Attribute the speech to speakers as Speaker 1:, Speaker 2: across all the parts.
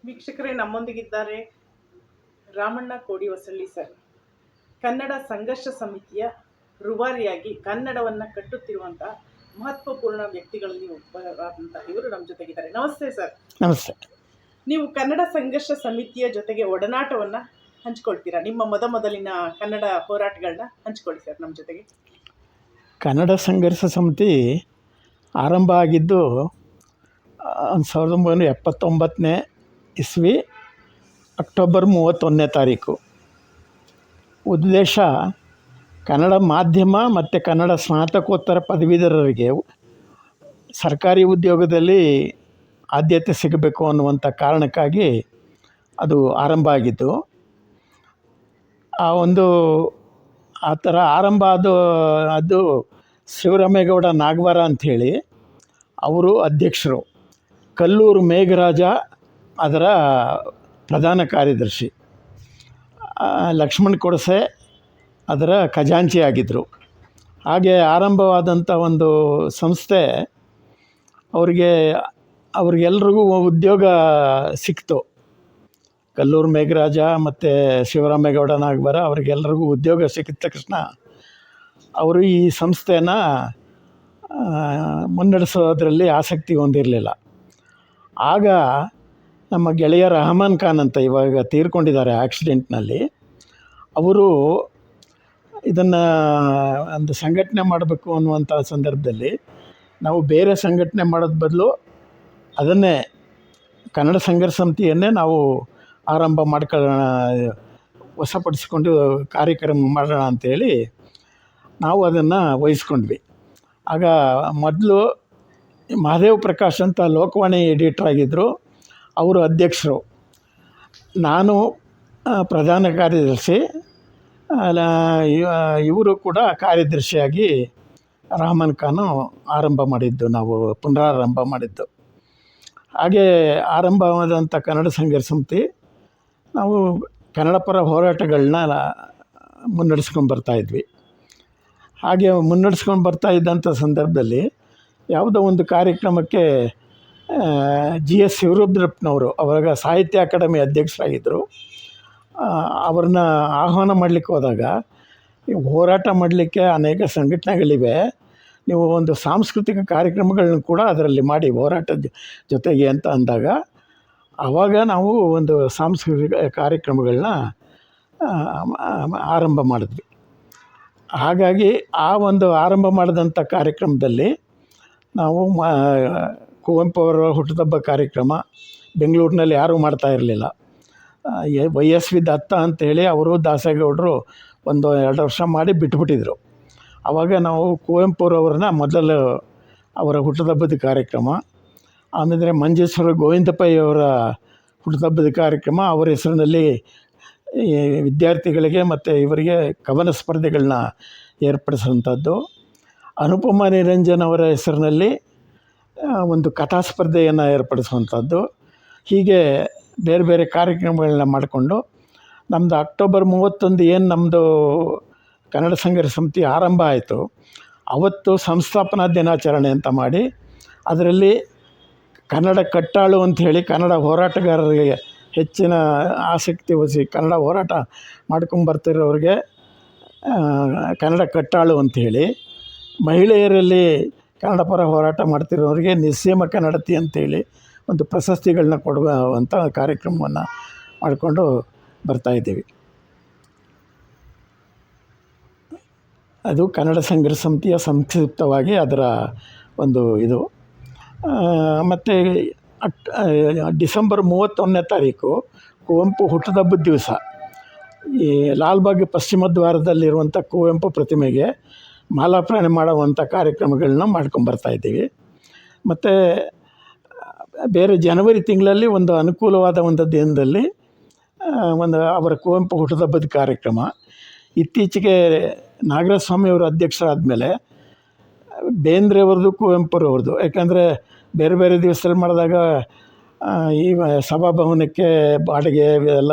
Speaker 1: ವೀಕ್ಷಕರೇ, ನಮ್ಮೊಂದಿಗಿದ್ದಾರೆ ರಾಮಣ್ಣ ಕೋಡಿ ಹೊಸಳ್ಳಿ ಸರ್. ಕನ್ನಡ ಸಂಘರ್ಷ ಸಮಿತಿಯ ರೂವಾರಿಯಾಗಿ ಕನ್ನಡವನ್ನು ಕಟ್ಟುತ್ತಿರುವಂಥ ಮಹತ್ವಪೂರ್ಣ ವ್ಯಕ್ತಿಗಳಲ್ಲಿ ಒಬ್ಬರಾದಂಥ ಇವರು ನಮ್ಮ ಜೊತೆಗಿದ್ದಾರೆ. ನಮಸ್ತೆ ಸರ್.
Speaker 2: ನಮಸ್ತೆ.
Speaker 1: ನೀವು ಕನ್ನಡ ಸಂಘರ್ಷ ಸಮಿತಿಯ ಜೊತೆಗೆ ಒಡನಾಟವನ್ನು ಹಂಚ್ಕೊಳ್ತೀರಾ? ನಿಮ್ಮ ಮೊದಲಿನ ಕನ್ನಡ ಹೋರಾಟಗಳನ್ನ ಹಂಚ್ಕೊಳ್ಳಿ ಸರ್ ನಮ್ಮ ಜೊತೆಗೆ.
Speaker 2: ಕನ್ನಡ ಸಂಘರ್ಷ ಸಮಿತಿ ಆರಂಭ ಆಗಿದ್ದು 1979ನೇ ಇಸ್ವಿ ಅಕ್ಟೋಬರ್ 31ನೇ ತಾರೀಕು. ಉದ್ದೇಶ ಕನ್ನಡ ಮಾಧ್ಯಮ ಮತ್ತು ಕನ್ನಡ ಸ್ನಾತಕೋತ್ತರ ಪದವೀಧರರಿಗೆ ಸರ್ಕಾರಿ ಉದ್ಯೋಗದಲ್ಲಿ ಆದ್ಯತೆ ಸಿಗಬೇಕು ಅನ್ನುವಂಥ ಕಾರಣಕ್ಕಾಗಿ ಅದು ಆರಂಭ ಆಗಿದ್ದು. ಆ ಥರ ಆರಂಭ ಅದು ಶಿವರಾಮೇಗೌಡ ನಾಗವಾರ ಅಂಥೇಳಿ ಅವರು ಅಧ್ಯಕ್ಷರು, ಕಲ್ಲೂರು ಮೇಘರಾಜ ಅದರ ಪ್ರಧಾನ ಕಾರ್ಯದರ್ಶಿ, ಲಕ್ಷ್ಮಣ್ ಕೊಡಸೆ ಅದರ ಖಜಾಂಚಿ ಆಗಿದ್ದರು. ಹಾಗೆ ಆರಂಭವಾದಂಥ ಒಂದು ಸಂಸ್ಥೆ ಅವ್ರಿಗೆಲ್ರಿಗೂ ಉದ್ಯೋಗ ಸಿಕ್ತು. ಕಲ್ಲೂರು ಮೇಘರಾಜ ಮತ್ತು ಶಿವರಾಮೇಗೌಡ ನಾಗವಾರ ಅವ್ರಿಗೆಲ್ರಿಗೂ ಉದ್ಯೋಗ ಸಿಕ್ಕಿದ ತಕ್ಷಣ ಅವರು ಈ ಸಂಸ್ಥೆನ ಮುನ್ನಡೆಸೋದ್ರಲ್ಲಿ ಆಸಕ್ತಿ ಹೊಂದಿರಲಿಲ್ಲ. ಆಗ ನಮ್ಮ ಗೆಳೆಯ ರಹಮಾನ್ ಖಾನ್ ಅಂತ ಇವಾಗ ತೀರ್ಕೊಂಡಿದ್ದಾರೆ ಆಕ್ಸಿಡೆಂಟ್ನಲ್ಲಿ, ಅವರು ಇದನ್ನು ಒಂದು ಸಂಘಟನೆ ಮಾಡಬೇಕು ಅನ್ನುವಂಥ ಸಂದರ್ಭದಲ್ಲಿ ನಾವು ಬೇರೆ ಸಂಘಟನೆ ಮಾಡೋದು ಬದಲು ಅದನ್ನೇ ಕನ್ನಡ ಸಂಘರ್ಷ ಸಮಿತಿಯನ್ನೇ ನಾವು ಆರಂಭ ಮಾಡ್ಕೊಳ್ಳೋಣ, ವಶಪಡಿಸಿಕೊಂಡು ಕಾರ್ಯಕ್ರಮ ಮಾಡೋಣ ಅಂಥೇಳಿ ನಾವು ಅದನ್ನು ವಹಿಸ್ಕೊಂಡ್ವಿ. ಆಗ ಮೊದಲು ಮಹದೇವ್ ಪ್ರಕಾಶ್ ಅಂತ ಲೋಕವಾಣಿ ಎಡಿಟರ್ ಆಗಿದ್ದರು, ಅವರು ಅಧ್ಯಕ್ಷರು, ನಾನು ಪ್ರಧಾನ ಕಾರ್ಯದರ್ಶಿ, ಇವರು ಕೂಡ ಕಾರ್ಯದರ್ಶಿಯಾಗಿ ರಹಮಾನ್ ಖಾನು ಆರಂಭ ಮಾಡಿದ್ದು, ನಾವು ಪುನರಾರಂಭ ಮಾಡಿದ್ದು. ಹಾಗೆ ಆರಂಭವಾದಂಥ ಕನ್ನಡ ಸಂಘರ್ಷ ಸಮಿತಿ ನಾವು ಕನ್ನಡ ಪರ ಹೋರಾಟಗಳನ್ನ ಮುನ್ನಡೆಸ್ಕೊಂಡು ಬರ್ತಾಯಿದ್ವಿ. ಹಾಗೆ ಮುನ್ನಡೆಸ್ಕೊಂಡು ಬರ್ತಾ ಇದ್ದಂಥ ಸಂದರ್ಭದಲ್ಲಿ ಯಾವುದೋ ಒಂದು ಕಾರ್ಯಕ್ರಮಕ್ಕೆ GS ಶಿವರುದ್ರಪ್ಪನವರು ಅವಾಗ ಸಾಹಿತ್ಯ ಅಕಾಡೆಮಿ ಅಧ್ಯಕ್ಷರಾಗಿದ್ದರು. ಅವ್ರನ್ನ ಆಹ್ವಾನ ಮಾಡಲಿಕ್ಕೆ ಹೋದಾಗ, ಹೋರಾಟ ಮಾಡಲಿಕ್ಕೆ ಅನೇಕ ಸಂಘಟನೆಗಳಿವೆ, ನೀವು ಒಂದು ಸಾಂಸ್ಕೃತಿಕ ಕಾರ್ಯಕ್ರಮಗಳನ್ನ ಕೂಡ ಅದರಲ್ಲಿ ಮಾಡಿ ಹೋರಾಟದ ಜೊತೆಗೆ ಅಂತ ಅಂದಾಗ, ಆವಾಗ ನಾವು ಒಂದು ಸಾಂಸ್ಕೃತಿಕ ಕಾರ್ಯಕ್ರಮಗಳನ್ನ ಆರಂಭ ಮಾಡಿದ್ವಿ. ಹಾಗಾಗಿ ಆ ಒಂದು ಆರಂಭ ಮಾಡಿದಂಥ ಕಾರ್ಯಕ್ರಮದಲ್ಲಿ ನಾವು ಕುವೆಂಪು ಅವರ ಹುಟ್ಟುಹಬ್ಬ ಕಾರ್ಯಕ್ರಮ ಬೆಂಗಳೂರಿನಲ್ಲಿ ಯಾರೂ ಮಾಡ್ತಾ ಇರಲಿಲ್ಲ. YSV ದತ್ತ ಅಂಥೇಳಿ ಅವರು ದಾಸೇಗೌಡರು 1-2 ವರ್ಷ ಮಾಡಿ ಬಿಟ್ಟುಬಿಟ್ಟಿದ್ರು. ಆವಾಗ ನಾವು ಕುವೆಂಪುರವ್ರನ್ನ ಮೊದಲು ಅವರ ಹುಟ್ಟುಹಬ್ಬದ ಕಾರ್ಯಕ್ರಮ, ಆಮೇಲೆ ಮಂಜೇಶ್ವರ ಗೋವಿಂದ ಪೈ ಅವರ ಹುಟ್ಟುಹಬ್ಬದ ಕಾರ್ಯಕ್ರಮ, ಅವರ ಹೆಸರಿನಲ್ಲಿ ವಿದ್ಯಾರ್ಥಿಗಳಿಗೆ ಮತ್ತು ಇವರಿಗೆ ಕವನ ಸ್ಪರ್ಧೆಗಳನ್ನ ಏರ್ಪಡಿಸುವಂಥದ್ದು, ಅನುಪಮ ನಿರಂಜನ್ ಅವರ ಹೆಸರಿನಲ್ಲಿ ಒಂದು ಕಥಾ ಸ್ಪರ್ಧೆಯನ್ನು ಏರ್ಪಡಿಸುವಂಥದ್ದು, ಹೀಗೆ ಬೇರೆ ಬೇರೆ ಕಾರ್ಯಕ್ರಮಗಳನ್ನ ಮಾಡಿಕೊಂಡು ನಮ್ಮದು ಅಕ್ಟೋಬರ್ 31 ಏನು ನಮ್ಮದು ಕನ್ನಡ ಸಂಘರ್ಷ ಸಮಿತಿ ಆರಂಭ ಆಯಿತು, ಅವತ್ತು ಸಂಸ್ಥಾಪನಾ ದಿನಾಚರಣೆ ಅಂತ ಮಾಡಿ ಅದರಲ್ಲಿ ಕನ್ನಡ ಕಟ್ಟಾಳು ಅಂಥೇಳಿ ಕನ್ನಡ ಹೋರಾಟಗಾರರಿಗೆ ಹೆಚ್ಚಿನ ಆಸಕ್ತಿ ವಹಿಸಿ ಕನ್ನಡ ಹೋರಾಟ ಮಾಡ್ಕೊಂಬರ್ತಿರೋರಿಗೆ ಕನ್ನಡ ಕಟ್ಟಾಳು ಅಂಥೇಳಿ, ಮಹಿಳೆಯರಲ್ಲಿ ಕನ್ನಡ ಪರ ಹೋರಾಟ ಮಾಡ್ತಿರೋರಿಗೆ ನಿಸ್ಸೀಮ ಕನ್ನಡತಿ ಅಂಥೇಳಿ ಒಂದು ಪ್ರಶಸ್ತಿಗಳನ್ನ ಕೊಡುವಂಥ ಕಾರ್ಯಕ್ರಮವನ್ನು ಮಾಡಿಕೊಂಡು ಬರ್ತಾಯಿದ್ದೀವಿ. ಅದು ಕನ್ನಡ ಸಂಘರ್ಷ ಸಮಿತಿಯ ಸಂಕ್ಷಿಪ್ತವಾಗಿ ಅದರ ಒಂದು ಇದು. ಮತ್ತು ಡಿಸೆಂಬರ್ 31ನೇ ತಾರೀಕು ಕುವೆಂಪು ಹುಟ್ಟುಹಬ್ಬದ ದಿವಸ ಈ ಲಾಲ್ಬಾಗ್ ಪಶ್ಚಿಮ ದ್ವಾರದಲ್ಲಿರುವಂಥ ಕುವೆಂಪು ಪ್ರತಿಮೆಗೆ ಮಾಲಾರ್ಪಣೆ ಮಾಡುವಂಥ ಕಾರ್ಯಕ್ರಮಗಳನ್ನ ಮಾಡ್ಕೊಂಬರ್ತಾಯಿದ್ದೀವಿ. ಮತ್ತು ಬೇರೆ ಜನವರಿ ತಿಂಗಳಲ್ಲಿ ಒಂದು ಅನುಕೂಲವಾದ ಒಂದು ದಿನದಲ್ಲಿ ಅವರ ಕುವೆಂಪು ಹುಟ್ಟುಹಬ್ಬದ ಕಾರ್ಯಕ್ರಮ. ಇತ್ತೀಚೆಗೆ ನಾಗರಾಜ ಸ್ವಾಮಿಯವರು ಅಧ್ಯಕ್ಷರಾದ ಮೇಲೆ ಬೇಂದ್ರೆಯವ್ರದ್ದು ಕುವೆಂಪುರವ್ರದ್ದು, ಯಾಕಂದರೆ ಬೇರೆ ಬೇರೆ ದಿವಸದಲ್ಲಿ ಮಾಡಿದಾಗ ಈ ಸಭಾಭವನಕ್ಕೆ ಬಾಡಿಗೆ ಎಲ್ಲ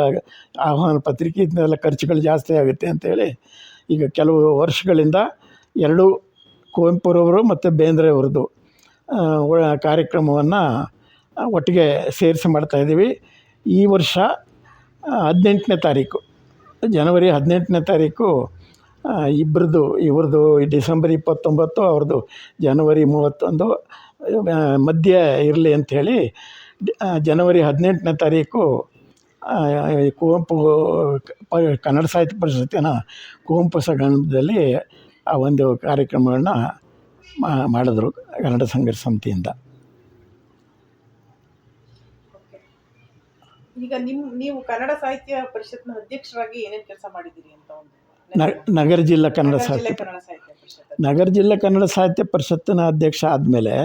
Speaker 2: ಆಹ್ವಾನ ಪತ್ರಿಕೆ ಇದನ್ನೆಲ್ಲ ಖರ್ಚುಗಳು ಜಾಸ್ತಿ ಆಗುತ್ತೆ ಅಂಥೇಳಿ ಈಗ ಕೆಲವು ವರ್ಷಗಳಿಂದ ಎರಡೂ ಕುವೆಂಪುರವರು ಮತ್ತು ಬೇಂದ್ರೆಯವ್ರದ್ದು ಕಾರ್ಯಕ್ರಮವನ್ನು ಒಟ್ಟಿಗೆ ಸೇರಿಸಿ ಮಾಡ್ತಾಯಿದ್ದೀವಿ. ಈ ವರ್ಷ 18ನೇ ತಾರೀಕು, ಜನವರಿ 18ನೇ ತಾರೀಕು ಇವ್ರದ್ದು ಡಿಸೆಂಬರ್ 29, ಅವ್ರದ್ದು ಜನವರಿ 31 ಮಧ್ಯೆ ಇರಲಿ ಅಂಥೇಳಿ ಜನವರಿ 18ನೇ ತಾರೀಕು ಕುವೆಂಪು ಕನ್ನಡ ಸಾಹಿತ್ಯ ಪರಿಷತ್ತಿನ ಕುವೆಂಪು ಸಭಾಂಗಣದಲ್ಲಿ ಆ ಒಂದು ಕಾರ್ಯಕ್ರಮವನ್ನು ಮಾಡಿದ್ರು ಕನ್ನಡ ಸಂಘರ್ಷ ಸಮಿತಿಯಿಂದ.
Speaker 1: ಈಗ ನೀವು ಕನ್ನಡ ಸಾಹಿತ್ಯ ಪರಿಷತ್ನ ಅಧ್ಯಕ್ಷರಾಗಿ ಏನೇನು ಕೆಲಸ ಮಾಡಿದ್ದೀರಿ ಅಂತ ಒಂದು
Speaker 2: ನಗರ ಜಿಲ್ಲಾ ಕನ್ನಡ
Speaker 1: ಜಿಲ್ಲೆ
Speaker 2: ಸಾಹಿತ್ಯ
Speaker 1: ಕನ್ನಡ ಸಾಹಿತ್ಯ ಪರಿಷತ್
Speaker 2: ನಗರ ಜಿಲ್ಲಾ ಕನ್ನಡ ಸಾಹಿತ್ಯ ಪರಿಷತ್ತಿನ ಅಧ್ಯಕ್ಷ ಆದಮೇಲೆ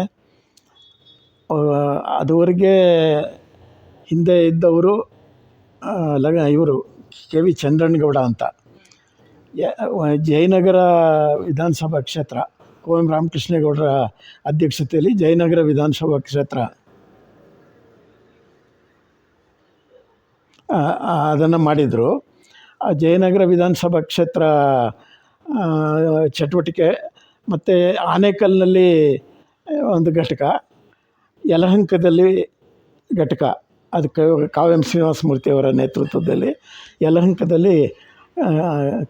Speaker 2: ಅದುವರೆಗೆ ಹಿಂದೆ ಇದ್ದವರು ಇವರು ಕೆ ವಿ ಚಂದ್ರಣ್ಣಗೌಡ ಅಂತ, ಜಯನಗರ ವಿಧಾನಸಭಾ ಕ್ಷೇತ್ರ ಕೋಎಂ ರಾಮಕೃಷ್ಣೇಗೌಡರ ಅಧ್ಯಕ್ಷತೆಯಲ್ಲಿ ಜಯನಗರ ವಿಧಾನಸಭಾ ಕ್ಷೇತ್ರ ಅದನ್ನು ಮಾಡಿದರು. ಆ ಜಯನಗರ ವಿಧಾನಸಭಾ ಕ್ಷೇತ್ರ ಚಟುವಟಿಕೆ ಮತ್ತು ಆನೇಕಲ್ನಲ್ಲಿ ಒಂದು ಘಟಕ, ಯಲಹಂಕದಲ್ಲಿ ಘಟಕ, ಅದಕ್ಕೆ ಕಾವ್ಯಂ ಶ್ರೀನಿವಾಸ ಮೂರ್ತಿಯವರ ನೇತೃತ್ವದಲ್ಲಿ ಯಲಹಂಕದಲ್ಲಿ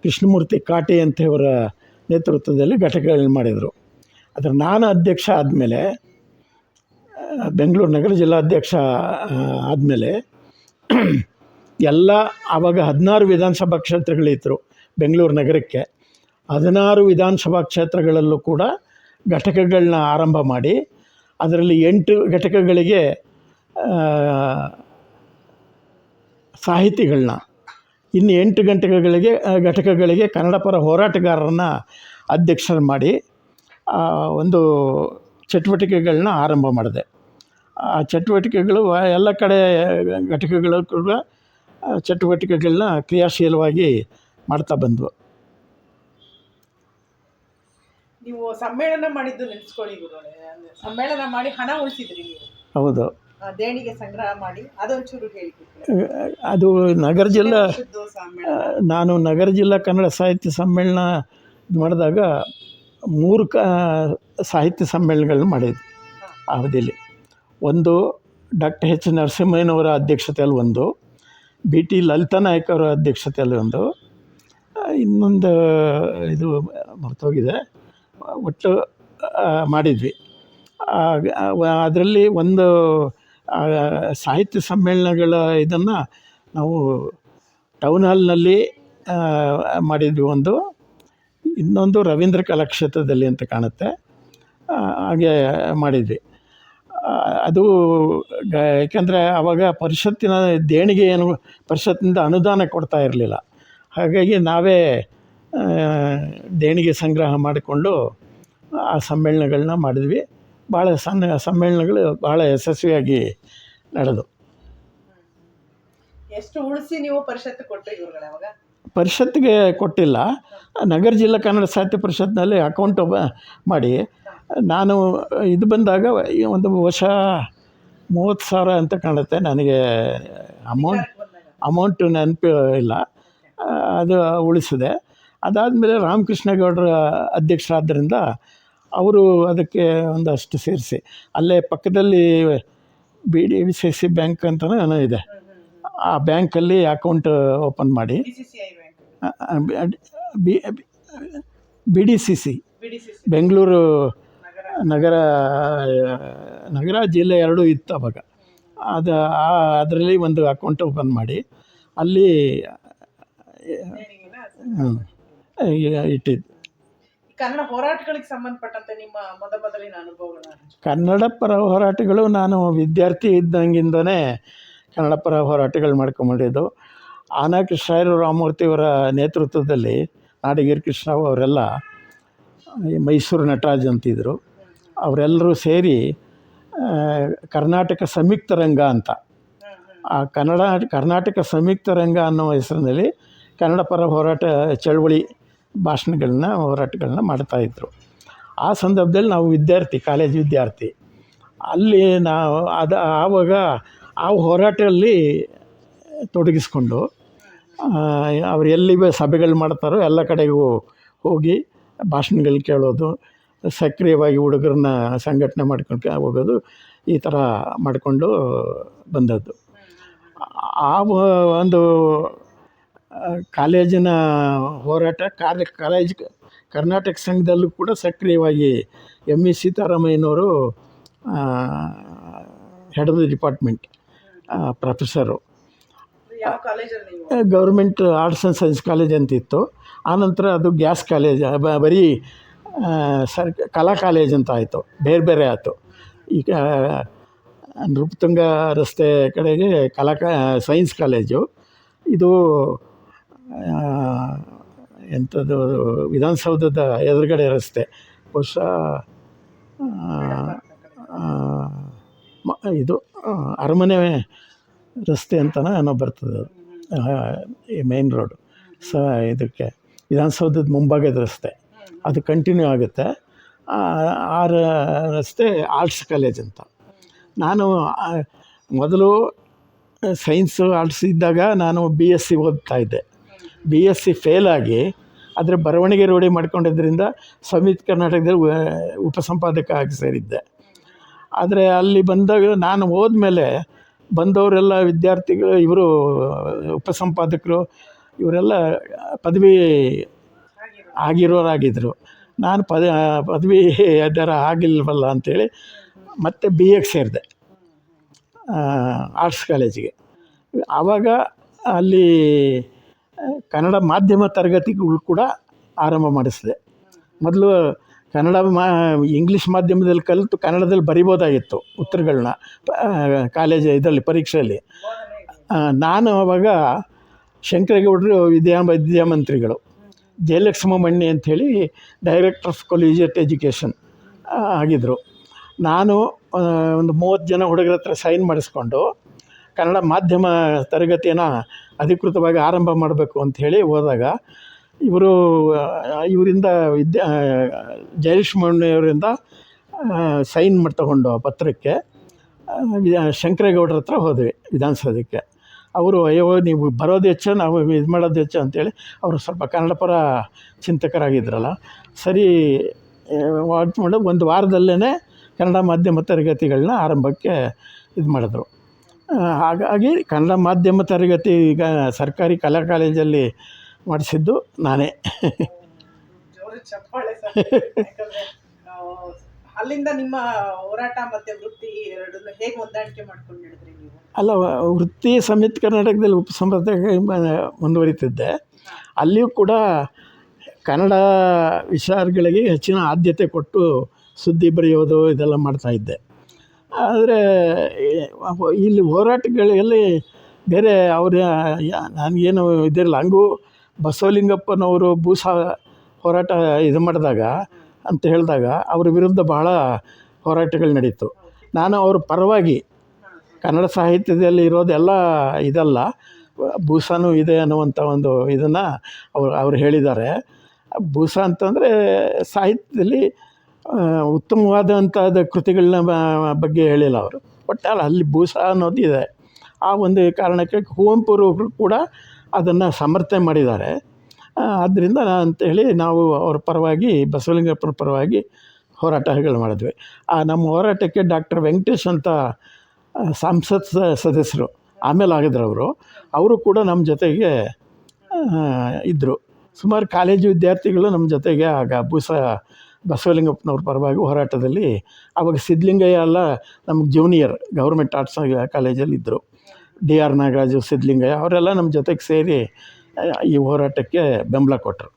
Speaker 2: ಕೃಷ್ಣಮೂರ್ತಿ ಕಾಟೆ ಅಂಥವರ ನೇತೃತ್ವದಲ್ಲಿ ಘಟಕಗಳನ್ನ ಮಾಡಿದರು. ಅದರ ನಾನು ಅಧ್ಯಕ್ಷ ಆದಮೇಲೆ, ಬೆಂಗಳೂರು ನಗರ ಜಿಲ್ಲಾಧ್ಯಕ್ಷ ಆದಮೇಲೆ ಎಲ್ಲ ಆವಾಗ 16 ವಿಧಾನಸಭಾ ಕ್ಷೇತ್ರಗಳಿದ್ದರು ಬೆಂಗಳೂರು ನಗರಕ್ಕೆ. 16 ವಿಧಾನಸಭಾ ಕ್ಷೇತ್ರಗಳಲ್ಲೂ ಕೂಡ ಘಟಕಗಳನ್ನ ಆರಂಭ ಮಾಡಿ ಅದರಲ್ಲಿ 8 ಘಟಕಗಳಿಗೆ ಸಾಹಿತಿಗಳನ್ನ, ಇನ್ನು 8 ಘಟಕಗಳಿಗೆ ಕನ್ನಡ ಪರ ಹೋರಾಟಗಾರರನ್ನು ಅಧ್ಯಕ್ಷರು ಮಾಡಿ ಒಂದು ಚಟುವಟಿಕೆಗಳನ್ನ ಆರಂಭ ಮಾಡಿದೆ. ಆ ಚಟುವಟಿಕೆಗಳು ಎಲ್ಲ ಕಡೆ ಘಟಕಗಳು ಕೂಡ ಚಟುವಟಿಕೆಗಳನ್ನ ಕ್ರಿಯಾಶೀಲವಾಗಿ ಮಾಡ್ತಾ ಬಂದವು.
Speaker 1: ನೀವು ಸಮ್ಮೇಳನ ಮಾಡಿದ್ದು ನೆನೆಸ್ಕೊಳ್ಳಿ ಗುರುಗಳೇ, ಸಮ್ಮೇಳನ ಮಾಡಿ ಹಣ ಉಳಿಸಿದ್ರಿ ನೀವು.
Speaker 2: ಹೌದು,
Speaker 1: ದೇಣಿಗೆ ಸಂಗ್ರಹ ಮಾಡಿ ಅದೊಂಚೂರು ಹೇಳಿ.
Speaker 2: ಅದು ನಗರ ಜಿಲ್ಲಾ
Speaker 1: ಸಮ್ಮೇಳನ,
Speaker 2: ನಾನು ನಗರ ಜಿಲ್ಲಾ ಕನ್ನಡ ಸಾಹಿತ್ಯ ಸಮ್ಮೇಳನ ಮಾಡಿದಾಗ 3 ಸಾಹಿತ್ಯ ಸಮ್ಮೇಳನಗಳನ್ನ ಮಾಡಿದ್ವಿ ಆ ಅವಧಿಯಲ್ಲಿ. ಒಂದು ಡಾಕ್ಟರ್ ಎಚ್ ನರಸಿಂಹಯ್ಯನವರ ಅಧ್ಯಕ್ಷತೆಯಲ್ಲಿ ಒಂದು, ಬಿ ಟಿ ಲಲಿತಾ ನಾಯಕ್ ಅವರ ಅಧ್ಯಕ್ಷತೆಯಲ್ಲಿ ಒಂದು, ಇನ್ನೊಂದು ಇದು ಮರ್ತೋಗಿದೆ, ಒಟ್ಟು ಮಾಡಿದ್ವಿ. ಅದರಲ್ಲಿ ಒಂದು ಸಾಹಿತ್ಯ ಸಮ್ಮೇಳನಗಳ ಇದನ್ನು ನಾವು ಟೌನ್ ಹಾಲ್ನಲ್ಲಿ ಮಾಡಿದ್ವಿ. ಇನ್ನೊಂದು ರವೀಂದ್ರ ಕಲಾಕ್ಷೇತ್ರದಲ್ಲಿ ಅಂತ ಕಾಣುತ್ತೆ, ಹಾಗೆ ಮಾಡಿದ್ವಿ. ಅದು ಯಾಕೆಂದರೆ ಆವಾಗ ಪರಿಷತ್ತಿನ ದೇಣಿಗೆ ಪರಿಷತ್ತಿನಿಂದ ಅನುದಾನ ಕೊಡ್ತಾ ಇರಲಿಲ್ಲ. ಹಾಗಾಗಿ ನಾವೇ ದೇಣಿಗೆ ಸಂಗ್ರಹ ಮಾಡಿಕೊಂಡು ಆ ಸಮ್ಮೇಳನಗಳನ್ನ ಮಾಡಿದ್ವಿ. ಭಾಳ ಸಮ್ಮೇಳನಗಳು ಭಾಳ ಯಶಸ್ವಿಯಾಗಿ ನಡೆದು.
Speaker 1: ಎಷ್ಟು ಉಳಿಸಿ ನೀವು ಪರಿಷತ್ ಕೊಟ್ಟರೆ ಇವ್ರುಗಳು? ಅವಾಗ
Speaker 2: ಪರಿಷತ್ತಿಗೆ ಕೊಟ್ಟಿಲ್ಲ, ನಗರ ಜಿಲ್ಲಾ ಕನ್ನಡ ಸಾಹಿತ್ಯ ಪರಿಷತ್ನಲ್ಲಿ ಅಕೌಂಟ್ ಮಾಡಿ ನಾನು ಇದು ಬಂದಾಗ ಒಂದು ವರ್ಷ 30,000 ಅಂತ ಕಾಣುತ್ತೆ, ನನಗೆ ಅಮೌಂಟು ನೆನಪು ಇಲ್ಲ, ಅದು ಉಳಿಸಿದೆ. ಅದಾದಮೇಲೆ ರಾಮಕೃಷ್ಣೇಗೌಡರ ಅಧ್ಯಕ್ಷರಾದ್ದರಿಂದ ಅವರು ಅದಕ್ಕೆ ಒಂದಷ್ಟು ಸೇರಿಸಿ, ಅಲ್ಲೇ ಪಕ್ಕದಲ್ಲಿ BDCC ಬ್ಯಾಂಕ್ ಅಂತಲೂ ಇದೆ, ಆ ಬ್ಯಾಂಕಲ್ಲಿ ಅಕೌಂಟ್ ಓಪನ್ ಮಾಡಿ BDCC ಬೆಂಗಳೂರು ನಗರ ಜಿಲ್ಲೆ 2 ಇತ್ತು ಅವಾಗ. ಅದರಲ್ಲಿ ಒಂದು ಅಕೌಂಟ್ ಓಪನ್ ಮಾಡಿ ಅಲ್ಲಿ ಇಟ್ಟಿದ್ದು.
Speaker 1: ಕನ್ನಡ ಹೋರಾಟಗಳಿಗೆ ಸಂಬಂಧಪಟ್ಟಂತೆ ನಿಮ್ಮ ಮೊದಲಿನ ಅನುಭವಗಳು?
Speaker 2: ಕನ್ನಡ ಪರ ಹೋರಾಟಗಳು, ನಾನು ವಿದ್ಯಾರ್ಥಿ ಇದ್ದಂಗಿಂದನೇ ಕನ್ನಡ ಪರ ಹೋರಾಟಗಳು ಮಾಡ್ಕೊಂಬಂದಿದ್ದು. ಆನಾ ಕೃಷ್ಣರಾಯರು ರಾಮಮೂರ್ತಿಯವರ ನೇತೃತ್ವದಲ್ಲಿ ನಾಡಗೀರ್ ಕೃಷ್ಣರಾವ್ ಅವರೆಲ್ಲ, ಮೈಸೂರು ನಟರಾಜ್ ಅಂತಿದ್ದರು, ಅವರೆಲ್ಲರೂ ಸೇರಿ ಕರ್ನಾಟಕ ಸಂಯುಕ್ತ ರಂಗ ಅಂತ, ಆ ಕರ್ನಾಟಕ ಸಂಯುಕ್ತ ರಂಗ ಅನ್ನೋ ಹೆಸರಿನಲ್ಲಿ ಕನ್ನಡ ಪರ ಹೋರಾಟ ಚಳವಳಿ ಹೋರಾಟಗಳನ್ನ ಮಾಡ್ತಾಯಿದ್ರು. ಆ ಸಂದರ್ಭದಲ್ಲಿ ನಾವು ಕಾಲೇಜ್ ವಿದ್ಯಾರ್ಥಿ, ಅಲ್ಲಿ ನಾವು ಆವಾಗ ಆ ಹೋರಾಟದಲ್ಲಿ ತೊಡಗಿಸ್ಕೊಂಡು ಅವ್ರು ಎಲ್ಲಿ ಸಭೆಗಳು ಮಾಡ್ತಾರೋ ಎಲ್ಲ ಕಡೆಗೂ ಹೋಗಿ ಭಾಷಣಗಳು ಕೇಳೋದು, ಸಕ್ರಿಯವಾಗಿ ಹುಡುಗರನ್ನ ಸಂಘಟನೆ ಮಾಡ್ಕೊಂಡು ಹೋಗೋದು, ಈ ಥರ ಮಾಡಿಕೊಂಡು ಬಂದದ್ದು. ಆ ಒಂದು ಕಾಲೇಜಿನ ಹೋರಾಟ ಕಾಲೇಜ್ ಕರ್ನಾಟಕ ಸಂಘದಲ್ಲೂ ಕೂಡ ಸಕ್ರಿಯವಾಗಿ ಎಮ್ ಇ ಸೀತಾರಾಮಯ್ಯನವರು head of the department professor.
Speaker 1: ಯಾವ ಕಾಲೇಜಲ್ಲಿ ನೀವು?
Speaker 2: Government arts and science college ಅಂತಿತ್ತು. ಆನಂತರ ಅದು ಗ್ಯಾಸ್ ಕಾಲೇಜ್, ಬರೀ ಕಲಾ ಕಾಲೇಜ್ ಅಂತ ಆಯಿತು, ಬೇರೆ ಬೇರೆ ಆಯಿತು. ಈಗ ನೃಪತುಂಗ ರಸ್ತೆ ಕಡೆಗೆ ಸೈನ್ಸ್ ಕಾಲೇಜು, ಇದು ಎಂಥದ್ದು ವಿಧಾನಸೌಧದ ಎದುರುಗಡೆ ರಸ್ತೆ, ಬಹುಶಃ ಇದು ಅರಮನೆ ರಸ್ತೆ ಅಂತನೋ ಏನೋ ಬರ್ತದೆ ಅದು, ಈ ಮೇನ್ ರೋಡು ಇದಕ್ಕೆ ವಿಧಾನಸೌಧದ ಮುಂಭಾಗದ ರಸ್ತೆ ಅದು ಕಂಟಿನ್ಯೂ ಆಗುತ್ತೆ. ಆ ರಸ್ತೆ ಆರ್ಟ್ಸ್ ಕಾಲೇಜ್ ಅಂತ. ನಾನು ಮೊದಲು ಸೈನ್ಸು ಆರ್ಟ್ಸ್ ಇದ್ದಾಗ ನಾನು BSc ಓದ್ತಾಯಿದ್ದೆ. BSc ಫೇಲಾಗಿ ಅದರ ಬರವಣಿಗೆ ರೂಢಿ ಮಾಡ್ಕೊಂಡಿದ್ದರಿಂದ ಸಂಯುಕ್ತ ಕರ್ನಾಟಕದಲ್ಲಿ ಉಪಸಂಪಾದಕ ಆಗಿ ಸೇರಿದ್ದೆ. ಆದರೆ ಅಲ್ಲಿ ಬಂದಾಗ ನಾನು ಹೋದ್ಮೇಲೆ ಬಂದವರೆಲ್ಲ ವಿದ್ಯಾರ್ಥಿಗಳು, ಇವರು ಉಪಸಂಪಾದಕರು ಇವರೆಲ್ಲ ಪದವಿ ಆಗಿರೋರಾಗಿದ್ದರು. ನಾನು ಪದವಿ ಅದರ ಆಗಿಲ್ವಲ್ಲ ಅಂಥೇಳಿ ಮತ್ತೆ BAಗೆ ಸೇರಿದೆ, ಆರ್ಟ್ಸ್ ಕಾಲೇಜಿಗೆ. ಆವಾಗ ಅಲ್ಲಿ ಕನ್ನಡ ಮಾಧ್ಯಮ ತರಗತಿಗಳು ಕೂಡ ಆರಂಭ ಮಾಡಿಸಿದೆ. ಮೊದಲು ಇಂಗ್ಲೀಷ್ ಮಾಧ್ಯಮದಲ್ಲಿ ಕಲಿತು ಕನ್ನಡದಲ್ಲಿ ಬರಿಬೋದಾಗಿತ್ತು ಉತ್ತರಗಳನ್ನ ಇದರಲ್ಲಿ ಪರೀಕ್ಷೆಯಲ್ಲಿ. ನಾನು ಆವಾಗ ಶಂಕರೇಗೌಡರು ವಿದ್ಯಾಮಂತ್ರಿಗಳು, ಜಯಲಕ್ಷ್ಮಮ್ಮಣ್ಣಿ ಅಂಥೇಳಿ ಡೈರೆಕ್ಟರ್ ಆಫ್ ಕಾಲೇಜಿಯೇಟ್ ಎಜುಕೇಷನ್ ಆಗಿದ್ದರು. ನಾನು ಒಂದು 30 ಜನ ಹುಡುಗರ ಹತ್ರ ಸೈನ್ ಮಾಡಿಸ್ಕೊಂಡು ಕನ್ನಡ ಮಾಧ್ಯಮ ತರಗತಿಯನ್ನು ಅಧಿಕೃತವಾಗಿ ಆರಂಭ ಮಾಡಬೇಕು ಅಂಥೇಳಿ ಹೋದಾಗ ಇವರಿಂದ ಜಯಲಕ್ಷ್ಮಣ್ಣವರಿಂದ ಸೈನ್ ತಗೊಂಡು ಪತ್ರಕ್ಕೆ ಶಂಕರೇಗೌಡರ ಹತ್ರ ಹೋದ್ವಿ ವಿಧಾನಸೌಧಕ್ಕೆ. ಅವರು ಅಯ್ಯೋ ನೀವು ಬರೋದು ಹೆಚ್ಚು, ನಾವು ಇದು ಮಾಡೋದು ಹೆಚ್ಚು ಅಂಥೇಳಿ ಅವರು ಸ್ವಲ್ಪ ಕನ್ನಡ ಪರ ಚಿಂತಕರಾಗಿದ್ರಲ್ಲ, ಸರಿ ಮಾಡಿ ಒಂದು ವಾರದಲ್ಲೇ ಕನ್ನಡ ಮಾಧ್ಯಮ ತರಗತಿಗಳನ್ನ ಆರಂಭಕ್ಕೆ ಇದು ಮಾಡಿದ್ರು. ಹಾಗಾಗಿ ಕನ್ನಡ ಮಾಧ್ಯಮ ತರಗತಿ ಈಗ ಸರ್ಕಾರಿ ಕಲಾ ಕಾಲೇಜಲ್ಲಿ ಮಾಡಿಸಿದ್ದು ನಾನೇ.
Speaker 1: ಜೋರು ಚಪ್ಪಾಳೆ ಸರ್. ಯಾಕಂದ್ರೆ ಅಲ್ಲಿಂದ ನಿಮ್ಮ ಹೋರಾಟ ಮತ್ತು ವೃತ್ತಿ ಎರಡನ್ನು ಹೇಗೆ ಹೊಂದಾಣಿಕೆ ಮಾಡ್ಕೊಂಡು ನಡೆದ್ರಿ ನೀವು?
Speaker 2: ಅಲ್ಲ, ವೃತ್ತಿ ಸಂಯುಕ್ತ ಕರ್ನಾಟಕದಲ್ಲಿ ಉಪಸಂಪಾದಕ ಮುಂದುವರಿತಿದ್ದೆ. ಅಲ್ಲಿಯೂ ಕೂಡ ಕನ್ನಡ ವಿಚಾರಗಳಿಗೆ ಹೆಚ್ಚಿನ ಆದ್ಯತೆ ಕೊಟ್ಟು ಸುದ್ದಿ ಬರೆಯೋದು ಇದೆಲ್ಲ ಮಾಡ್ತಾಯಿದ್ದೆ. ಆದರೆ ಇಲ್ಲಿ ಹೋರಾಟಗಳಲ್ಲಿ ಬೇರೆ ನನಗೇನು ಇದಿರಲ್ಲ. ಹಂಗೂ ಬಸವಲಿಂಗಪ್ಪನವರು ಹೋರಾಟ ಇದು ಮಾಡಿದಾಗ ಅಂತ ಹೇಳಿದಾಗ ಅವ್ರ ವಿರುದ್ಧ ಬಹಳ ಹೋರಾಟಗಳು ನಡೀತು. ನಾನು ಅವ್ರ ಪರವಾಗಿ ಕನ್ನಡ ಸಾಹಿತ್ಯದಲ್ಲಿ ಇರೋದೆಲ್ಲ ಇದಲ್ಲ, ಭೂಸಾನೂ ಇದೆ ಅನ್ನುವಂಥ ಒಂದು ಇದನ್ನು ಅವ್ರು ಹೇಳಿದ್ದಾರೆ. ಭೂಸ ಅಂತಂದರೆ ಸಾಹಿತ್ಯದಲ್ಲಿ ಉತ್ತಮವಾದಂಥದ್ದು ಕೃತಿಗಳನ್ನ ಬಗ್ಗೆ ಹೇಳಿಲ್ಲ ಅವರು. ಒಟ್ಟಾರೆ ಅಲ್ಲಿ ಭೂಸ ಅನ್ನೋದು ಇದೆ. ಆ ಒಂದು ಕಾರಣಕ್ಕೆ ಕುವೆಂಪುರವರು ಕೂಡ ಅದನ್ನು ಸಮರ್ಥನೆ ಮಾಡಿದ್ದಾರೆ. ಆದ್ದರಿಂದ ಅಂಥೇಳಿ ನಾವು ಅವ್ರ ಪರವಾಗಿ, ಬಸವಲಿಂಗಪ್ಪನ ಪರವಾಗಿ ಹೋರಾಟಗಳು ಮಾಡಿದ್ವಿ. ನಮ್ಮ ಹೋರಾಟಕ್ಕೆ ಡಾಕ್ಟರ್ ವೆಂಕಟೇಶ್ ಅಂತ ಸಂಸತ್ ಸದಸ್ಯರು ಆಮೇಲೆ ಆಗಿದ್ರು, ಅವರು ಕೂಡ ನಮ್ಮ ಜೊತೆಗೆ ಇದ್ದರು. ಸುಮಾರು ಕಾಲೇಜು ವಿದ್ಯಾರ್ಥಿಗಳು ನಮ್ಮ ಜೊತೆಗೆ ಆಗ ಬಸವಲಿಂಗಪ್ಪನವ್ರ ಪರವಾಗಿ ಹೋರಾಟದಲ್ಲಿ, ಆವಾಗ ಸಿದ್ಧಲಿಂಗಯ್ಯ ಎಲ್ಲ ನಮ್ಗೆ ಜೂನಿಯರ್ ಗೌರ್ಮೆಂಟ್ ಆರ್ಟ್ಸ್ ಕಾಲೇಜಲ್ಲಿ ಇದ್ದರು. DR ನಾಗರಾಜು, ಸಿದ್ಧಲಿಂಗಯ್ಯ ಅವರೆಲ್ಲ ನಮ್ಮ ಜೊತೆಗೆ ಸೇರಿ ಈ ಹೋರಾಟಕ್ಕೆ ಬೆಂಬಲ ಕೊಟ್ಟರು.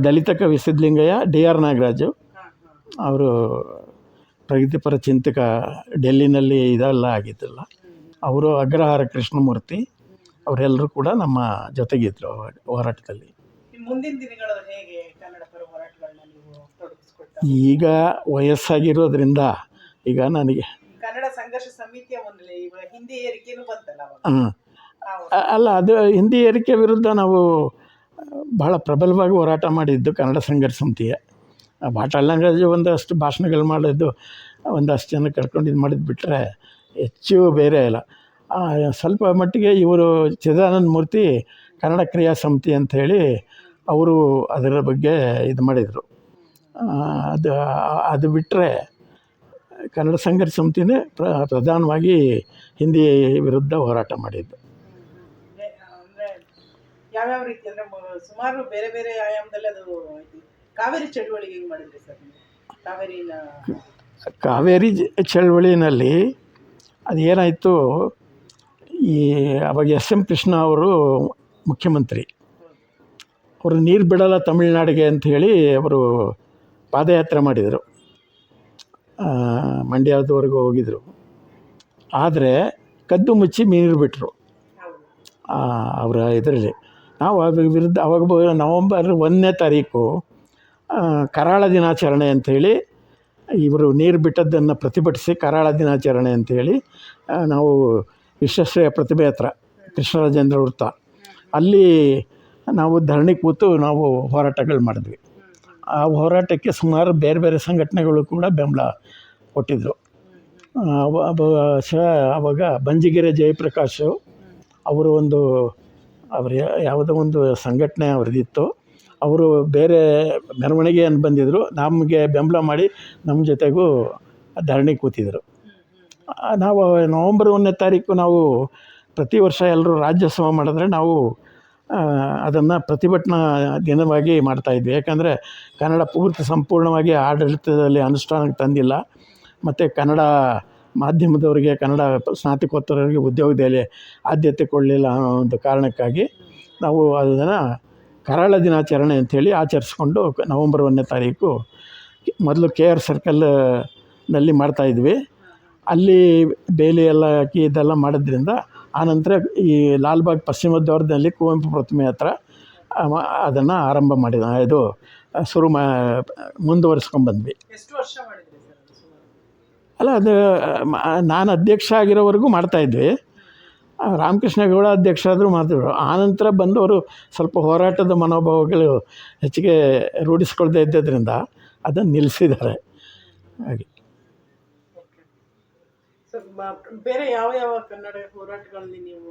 Speaker 2: ದಲಿತ ಕವಿ ಸಿದ್ಧಲಿಂಗಯ್ಯ, DR ನಾಗರಾಜು ಅವರು ಪ್ರಗತಿಪರ ಚಿಂತಕ, ಡೆಲ್ಲಿನಲ್ಲಿ ಇದೆಲ್ಲ ಆಗಿದ್ದಲ್ಲ, ಅವರು ಅಗ್ರಹಾರ ಕೃಷ್ಣಮೂರ್ತಿ ಅವರೆಲ್ಲರೂ ಕೂಡ ನಮ್ಮ ಜೊತೆಗಿದ್ದರು ಹೋರಾಟದಲ್ಲಿ.
Speaker 1: ಮುಂದಿನ ದಿನಗಳಲ್ಲಿ ಹೇಗೆ ಕನ್ನಡ ಪರ ಹೋರಾಟಗಳನ್ನ ನೀವು ತೊಡಗಿಸ್ಕೊಳ್ತಾ?
Speaker 2: ಈಗ ವಯಸ್ಸಾಗಿರೋದ್ರಿಂದ ಈಗ ನನಗೆ
Speaker 1: ಕನ್ನಡ ಸಂಘರ್ಷ ಸಮಿತಿಯ ಒಂದು ಹಿಂದಿ ಏರಿಕೆನೂ ಬಂತಲ್ಲ
Speaker 2: ಅಲ್ಲ, ಅದು ಹಿಂದಿ ಏರಿಕೆ ವಿರುದ್ಧ ನಾವು ಬಹಳ ಪ್ರಬಲವಾಗಿ ಹೋರಾಟ ಮಾಡಿದ್ದು ಕನ್ನಡ ಸಂಘರ್ಷ ಸಮಿತಿಯ. ಬಾಟಲ್ನಾಗರಾಜು ಒಂದಷ್ಟು ಭಾಷಣಗಳು ಮಾಡಿದ್ದು, ಒಂದಷ್ಟು ಜನ ಕರ್ಕೊಂಡು ಇದು ಮಾಡಿದ್ದು ಬಿಟ್ಟರೆ ಹೆಚ್ಚು ಬೇರೆ ಇಲ್ಲ. ಸ್ವಲ್ಪ ಮಟ್ಟಿಗೆ ಇವರು ಚಿದಾನಂದ ಮೂರ್ತಿ ಕನ್ನಡ ಕ್ರಿಯಾ ಸಮಿತಿ ಅಂಥೇಳಿ ಅವರು ಅದರ ಬಗ್ಗೆ ಇದು ಮಾಡಿದರು. ಅದು ಬಿಟ್ಟರೆ ಕನ್ನಡ ಸಂಘರ್ಷ ಸಮಿತಿನೇ ಪ್ರಧಾನವಾಗಿ ಹಿಂದಿ ವಿರುದ್ಧ ಹೋರಾಟ ಮಾಡಿದ್ದು.
Speaker 1: ಅಂದರೆ ಯಾವ್ಯಾವ ರೀತಿ ಅಂದರೆ ಸುಮಾರು ಬೇರೆ ಬೇರೆ ಆಯಾಮದಲ್ಲಿ ಅದು ಇದು. ಕಾವೇರಿ ಚಳುವಳಿಗೆ ಹೆಂಗೆ ಮಾಡಿದ್ರಿ ಸರ್ ನೀವು? ಕಾವೇರಿನ
Speaker 2: ಕಾವೇರಿ ಚಳವಳಿನಲ್ಲಿ ಅದೇನಾಯಿತು, ಈ ಅವಾಗ ಎಸ್ ಎಂ ಕೃಷ್ಣ ಅವರು ಮುಖ್ಯಮಂತ್ರಿ, ಅವರು ನೀರು ಬಿಡಲ್ಲ ತಮಿಳ್ನಾಡಿಗೆ ಅಂಥೇಳಿ ಅವರು ಪಾದಯಾತ್ರೆ ಮಾಡಿದರು, ಮಂಡ್ಯದವರೆಗೂ ಹೋಗಿದ್ದರು. ಆದರೆ ಕದ್ದು ಮುಚ್ಚಿ ನೀರು ಬಿಟ್ಟರು ಅವರ ಇದರಲ್ಲಿ. ನಾವು ಅದ್ರ ವಿರುದ್ಧ ಅವಾಗ ನವಂಬರ್ 1ನೇ ತಾರೀಕು ಕರಾಳ ದಿನಾಚರಣೆ ಅಂಥೇಳಿ, ಇವರು ನೀರು ಬಿಟ್ಟದ್ದನ್ನು ಪ್ರತಿಭಟಿಸಿ ಕರಾಳ ದಿನಾಚರಣೆ ಅಂಥೇಳಿ ನಾವು ವಿಶ್ವೇಶ್ವರಯ್ಯ ಪ್ರತಿಭೆ ಹತ್ರ ಕೃಷ್ಣರಾಜೇಂದ್ರ ವೃತ್ತ ಅಲ್ಲಿ ನಾವು ಧರಣಿ ಕೂತು ನಾವು ಹೋರಾಟಗಳು ಮಾಡಿದ್ವಿ. ಆ ಹೋರಾಟಕ್ಕೆ ಸುಮಾರು ಬೇರೆ ಬೇರೆ ಸಂಘಟನೆಗಳು ಕೂಡ ಬೆಂಬಲ ಕೊಟ್ಟಿದ್ದರು. ಆವಾಗ ಬಂಜಿಗೆರೆ ಜಯಪ್ರಕಾಶ್ ಅವರು ಅವ್ರ ಯಾವುದೋ ಒಂದು ಸಂಘಟನೆ ಅವ್ರದ್ದಿತ್ತು, ಅವರು ಬೇರೆ ಮೆರವಣಿಗೆಯನ್ನು ಬಂದಿದ್ದರು, ನಮಗೆ ಬೆಂಬಲ ಮಾಡಿ ನಮ್ಮ ಜೊತೆಗೂ ಧರಣಿ ಕೂತಿದ್ದರು. ನಾವು ನವಂಬರ್ 1ನೇ ತಾರೀಕು ನಾವು ಪ್ರತಿ ವರ್ಷ ಎಲ್ಲರೂ ರಾಜ್ಯೋತ್ಸವ ಮಾಡಿದ್ರೆ ನಾವು ಅದನ್ನು ಪ್ರತಿಭಟನಾ ದಿನವಾಗಿ ಮಾಡ್ತಾಯಿದ್ವಿ. ಯಾಕಂದರೆ ಕನ್ನಡ ಸಂಪೂರ್ಣವಾಗಿ ಆಡಳಿತದಲ್ಲಿ ಅನುಷ್ಠಾನಕ್ಕೆ ತಂದಿಲ್ಲ, ಮತ್ತು ಕನ್ನಡ ಮಾಧ್ಯಮದವರಿಗೆ, ಕನ್ನಡ ಸ್ನಾತಕೋತ್ತರರಿಗೆ ಉದ್ಯೋಗದಲ್ಲಿ ಆದ್ಯತೆ ಕೊಡಲಿಲ್ಲ ಅನ್ನೋ ಒಂದು ಕಾರಣಕ್ಕಾಗಿ ನಾವು ಅದನ್ನು ಕರಾಳ ದಿನಾಚರಣೆ ಅಂಥೇಳಿ ಆಚರಿಸ್ಕೊಂಡು ನವಂಬರ್ 1ನೇ ತಾರೀಕು ಮೊದಲು KR ಸರ್ಕಲ್ನಲ್ಲಿ ಮಾಡ್ತಾಯಿದ್ವಿ. ಅಲ್ಲಿ ಬೇಲಿ ಎಲ್ಲ ಹಾಕಿ ಇದೆಲ್ಲ ಮಾಡೋದ್ರಿಂದ ಆನಂತರ ಈ ಲಾಲ್ಬಾಗ್ ಪಶ್ಚಿಮ ದ್ವಾರದಲ್ಲಿ ಕುವೆಂಪು ಪ್ರತಿಮೆ ಹತ್ರ ಅದನ್ನು ಆರಂಭ ಮಾಡಿದ ಇದು ಮುಂದುವರಿಸ್ಕೊಂಡ್ಬಂದ್ವಿ.
Speaker 1: ಎಷ್ಟು ವರ್ಷ ಮಾಡಿದ್ರಿ ಸರ್?
Speaker 2: ಅಲ್ಲ, ಅದು ನಾನು ಅಧ್ಯಕ್ಷ ಆಗಿರೋವರೆಗೂ ಮಾಡ್ತಾಯಿದ್ವಿ. ರಾಮಕೃಷ್ಣ ಗೌಡ ಅಧ್ಯಕ್ಷ ಆದರೂ ಮಾಡಿದ್ರು. ಆನಂತರ ಬಂದವರು ಸ್ವಲ್ಪ ಹೋರಾಟದ ಮನೋಭಾವಗಳು ಹೆಚ್ಚಿಗೆ ರೂಢಿಸ್ಕೊಳ್ದೇ ಇದ್ದರಿಂದ ಅದನ್ನು ನಿಲ್ಲಿಸಿದ್ದಾರೆ. ಹಾಗೆ
Speaker 1: ಸರ್, ಬೇರೆ ಯಾವ ಯಾವ ಕನ್ನಡ ಹೋರಾಟಗಳಲ್ಲಿ ನೀವು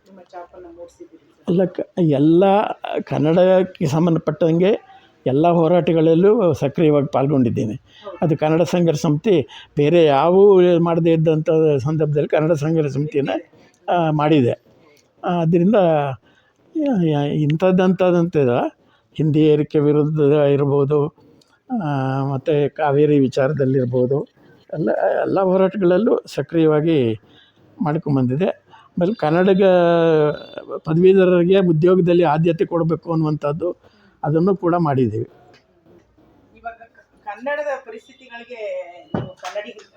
Speaker 1: ನಿಮ್ಮ ಛಾಪನ್ನು ಮೂಡಿಸಿದ್ದೀರಿ?
Speaker 2: ಅಲ್ಲ, ಎಲ್ಲ ಕನ್ನಡಕ್ಕೆ ಸಂಬಂಧಪಟ್ಟಂಗೆ ಎಲ್ಲ ಹೋರಾಟಗಳಲ್ಲೂ ಸಕ್ರಿಯವಾಗಿ ಪಾಲ್ಗೊಂಡಿದ್ದೀನಿ. ಅದು ಕನ್ನಡ ಸಂಘರ್ಷ ಸಮಿತಿ ಬೇರೆ ಯಾವ ಮಾಡದೇ ಇದ್ದಂಥ ಸಂದರ್ಭದಲ್ಲಿ ಕನ್ನಡ ಸಂಘರ್ಷ ಸಮಿತಿನ ಮಾಡಿದೆ. ಆದ್ದರಿಂದ ಇಂಥದ್ದಂಥದ್ದಂತಿಲ್ಲ, ಹಿಂದಿ ಏರಿಕೆ ವಿರುದ್ಧ ಇರ್ಬೋದು, ಮತ್ತು ಕಾವೇರಿ ವಿಚಾರದಲ್ಲಿರ್ಬೋದು, ಎಲ್ಲ ಹೋರಾಟಗಳಲ್ಲೂ ಸಕ್ರಿಯವಾಗಿ ಮಾಡ್ಕೊಂಬಂದಿದೆ. ಆಮೇಲೆ ಕನ್ನಡಿಗ ಪದವೀಧರರಿಗೆ ಉದ್ಯೋಗದಲ್ಲಿ ಆದ್ಯತೆ ಕೊಡಬೇಕು ಅನ್ನುವಂಥದ್ದು ಅದನ್ನು ಕೂಡ ಮಾಡಿದ್ದೀವಿ.
Speaker 1: ಇವಾಗ ಕನ್ನಡದ ಪರಿಸ್ಥಿತಿಗಳಿಗೆ ನೀವು ಕನ್ನಡಿಗರು